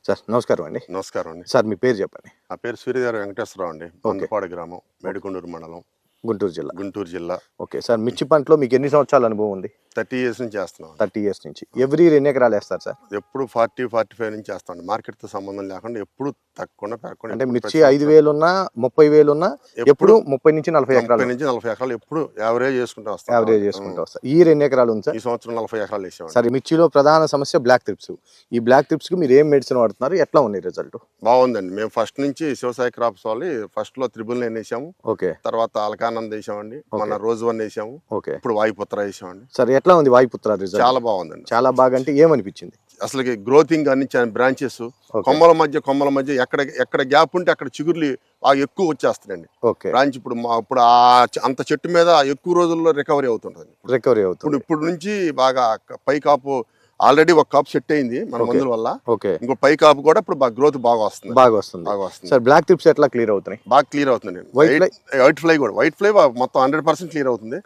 Sir నమస్కారం అండి. నమస్కారం అండి. సార్ మీ పేరు చెప్పండి. నా పేరు సూర్యదేవర వెంకటేశ్వరరావు అండి. మందపాడు గ్రామం, మేడికొండూరు మండలం, గుంటూరు జిల్లా. ఓకే సార్, మిర్చి పంటలో మీకు ఎన్ని సంవత్సరాల అనుభవం ఉంది? 30 years నుంచి చేస్తున్నాం. 30 years నుంచి. ఎవ్రీ ఇయర్ ఎన్ని ఎకరాలు వేస్తారు సార్? ఎప్పుడు 40-45 నుంచి చేస్తాం. మార్కెట్తో సంబంధం లేకుండా ఎప్పుడు తగ్గకుండా పెరగకుండా. అంటే మిర్చి 5,000 ఉన్నా 30,000 ఉన్నా ఎప్పుడు 30 నుంచి 40 ఎకరాలు? 30 నుంచి 40 ఎకరాలు ఎప్పుడు యావరేజ్ చేసుకుంటూ వస్తాం. ఈ ఇయర్ ఎన్ని ఎకరాలు ఉంది సార్? ఈ సంవత్సరం 40 ఎకరాలు వేసాం సార్. మిర్చిలో ప్రధాన సమస్య బ్లాక్ థ్రిప్స్. ఈ బ్లాక్ థ్రిప్స్ కి మీరు ఏం మెడిసిన్ వాడుతున్నారు? ఎట్లా ఉంది రిజల్ట్? బాగుందండి. మేము ఫస్ట్ నుంచి శివసాయి క్రాప్స్ వాళ్ళు ఫస్ట్ లో 999 వేసాము. ఓకే. తర్వాత అలకానంద్ వేసామండి. మన రోజు 1 వేసాము. ఓకే. ఇప్పుడు వాయుపుత్ర వేసామండి. సార్, ఎట్లా ఉంది వాయుపుత్ర రిజల్ట్? చాలా బాగుందండి. చాలా బాగా. అంటే ఏమనిపించింది? అసలు గ్రోతింగ్ అన్ని బ్రాంచెస్ కొమ్మల మధ్య ఎక్కడ గ్యాప్ ఉంటే అక్కడ చిగుర్లు బాగా ఎక్కువ వచ్చేస్తాయండి. బ్రాంచ్ ఇప్పుడు అంత చెట్టు మీద ఎక్కువ రోజుల్లో రికవరీ అవుతుంది. ఇప్పుడు నుంచి బాగా పై కాపు ఆల్రెడీ ఒక కాపు సెట్ అయింది మన మందుల వల్ల. ఇంకో పై కాపు కూడా ఇప్పుడు గ్రోత్ బాగా వస్తుంది. సార్, బ్లాక్ థ్రిప్స్ ఎట్లా క్లియర్ అవుతున్నాయి? బాగా క్లియర్ అవుతుంది. వైట్ ఫ్లై మొత్తం 100% క్లియర్ అవుతుంది.